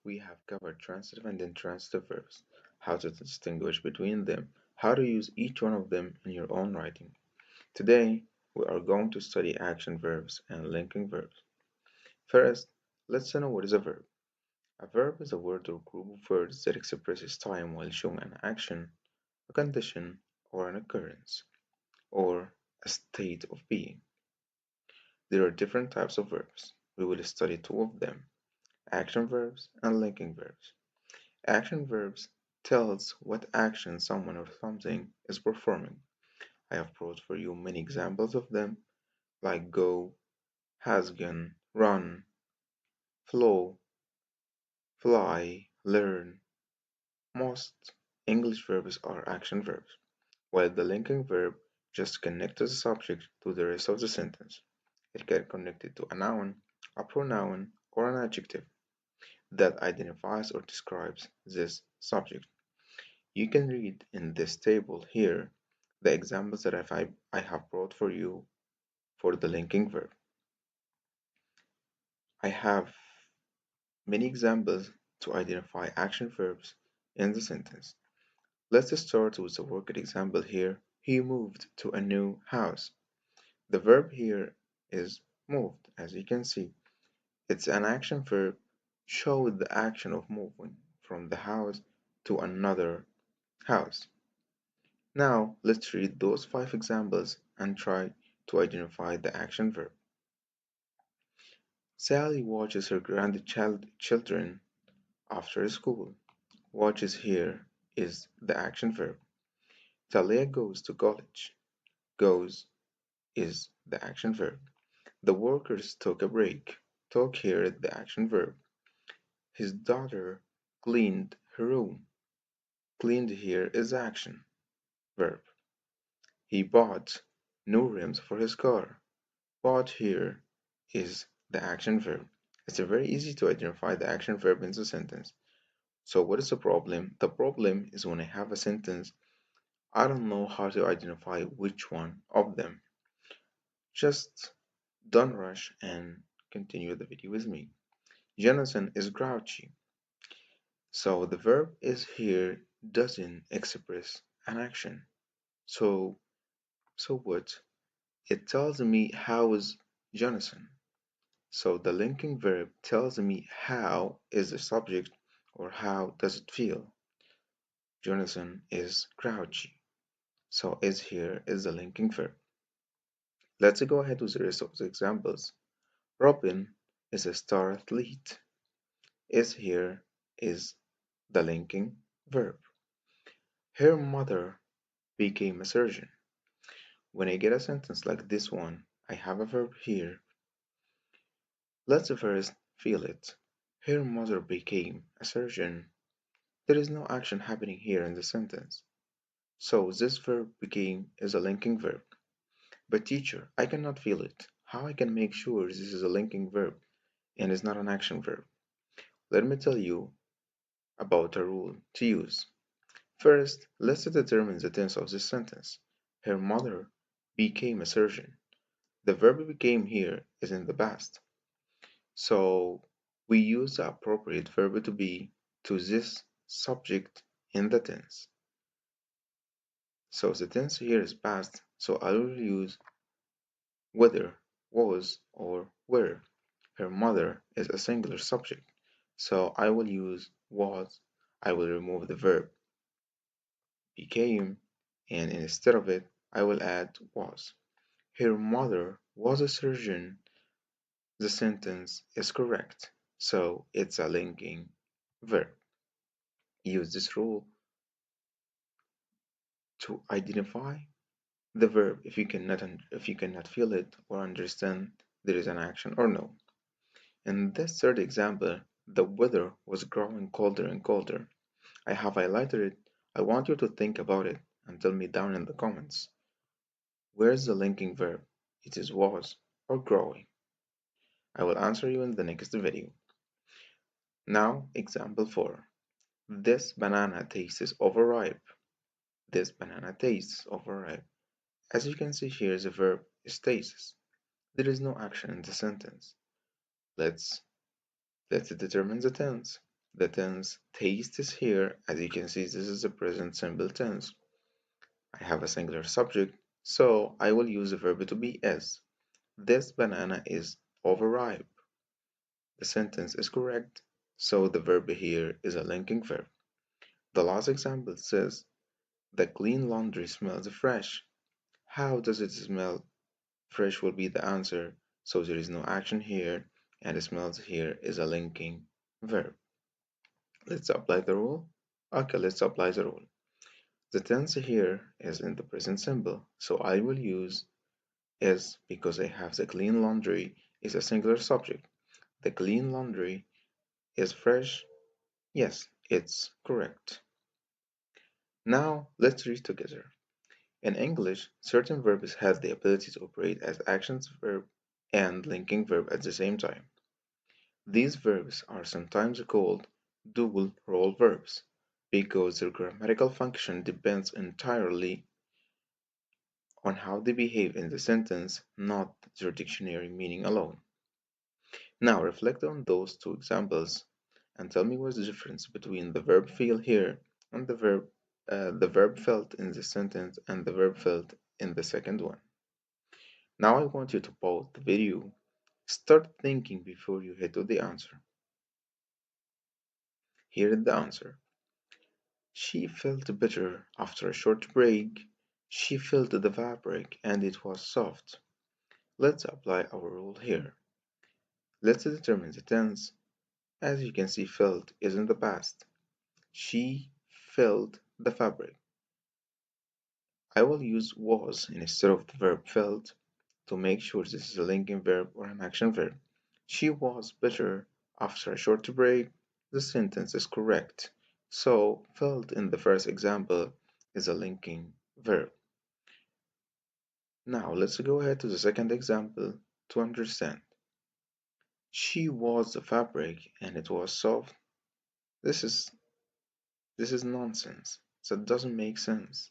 we have covered transitive and intransitive verbs, how to distinguish between them, how to use each one of them in your own writing. Today, we are going to study action verbs and linking verbs. First, let's know what is a verb. A verb is a word or group of words that expresses time while showing an action, a condition, or an occurrence, or a state of being. There are different types of verbs. We will study two of them, action verbs and linking verbs. Action verbs tells what action someone or something is performing. I have brought for you many examples of them, like go, has gone, run, flow, fly, learn. Most English verbs are action verbs, while the linking verb just connects the subject to the rest of the sentence. It can connect it to a noun, a pronoun, or an adjective that identifies or describes this subject. You can read in this table here the examples that I have brought for you for the linking verb. I have many examples to identify action verbs in the sentence. Let's start with the worked example here. He moved to a new house. The verb here is moved, as you can see. It's an action verb showing the action of moving from the house to another house. Now, let's read those five examples and try to identify the action verb. Sally watches her grandchildren after school. Watches here is the action verb. Talia goes to college. Goes is the action verb. The workers took a break. Took here is the action verb. His daughter cleaned her room. Cleaned here is action verb. He bought new rims for his car. Bought here is the action verb. It's very easy to identify the action verb in the sentence. So what is the problem? The problem is when I have a sentence, I don't know how to identify which one of them. Just don't rush and continue the video with me. Jonathan is grouchy. So the verb is here doesn't express an action. So so what? It tells me how is Jonathan. So the linking verb tells me how is the subject or how does it feel. Jonathan is grouchy. So is here is the linking verb. Let's go ahead with the rest of the examples. Robin is a star athlete. Is here is the linking verb. Her mother became a surgeon. When I get a sentence like this one, I have a verb here. Let's first feel it. Her mother became a surgeon. There is no action happening here in the sentence. So this verb became is a linking verb. But teacher, I cannot feel it. How I can make sure this is a linking verb and is not an action verb? Let me tell you about a rule to use. First, let's determine the tense of this sentence. Her mother became a surgeon. The verb became here is in the past. So we use the appropriate verb to be to this subject in the tense. So the tense here is past, so I will use whether, was, or were. Her mother is a singular subject, so I will use was. I will remove the verb became, and instead of it, I will add was. Her mother was a surgeon. The sentence is correct, so it's a linking verb. Use this rule to identify the verb if you cannot feel it or understand there is an action or no. In this third example, the weather was growing colder and colder. I have highlighted it. I want you to think about it and tell me down in the comments. Where's the linking verb? It is was or growing. I will answer you in the next video. Now, example 4. This banana tastes overripe. This banana tastes overripe. As you can see here, the verb is tastes. There is no action in the sentence. Let's let's determine the tense. The tense taste is here. As you can see, this is the present simple tense. I have a singular subject, so I will use the verb to be is. This banana is overripe. The sentence is correct, so the verb here is a linking verb. The last example says, the clean laundry smells fresh. How does it smell? Fresh will be the answer, so there is no action here, and the smells here is a linking verb. Let's apply the rule. Okay, let's apply the rule. The tense here is in the present simple, so I will use is because I have the clean laundry is a singular subject. The clean laundry is fresh. Yes, it's correct. Now let's read together. In English, certain verbs have the ability to operate as actions verb and linking verb at the same time. These verbs are sometimes called dual role verbs because their grammatical function depends entirely on how they behave in the sentence, not their dictionary meaning alone. Now reflect on those two examples and tell me what's the difference between the verb feel here and the verb felt in the sentence and the verb felt in the second one. Now I want you to pause the video, start thinking before you head to the answer. Here is the answer. She felt better after a short break. She felt the fabric and it was soft. Let's apply our rule here. Let's determine the tense. As you can see, felt is in the past. She felt the fabric. I will use was instead of the verb felt to make sure this is a linking verb or an action verb. She was better after a short break. The sentence is correct. So, felt in the first example is a linking verb. Now, let's go ahead to the second example to understand. She was the fabric and it was soft. This is this is nonsense. That doesn't make sense.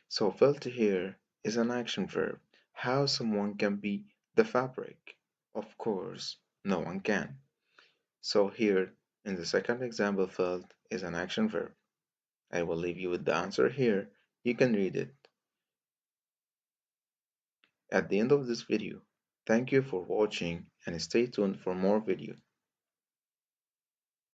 So felt here is an action verb. How someone can be the fabric? Of course, no one can. So here in the second example, felt is an action verb. I will leave you with the answer here. You can read it at the end of this video. Thank you for watching and stay tuned for more videos.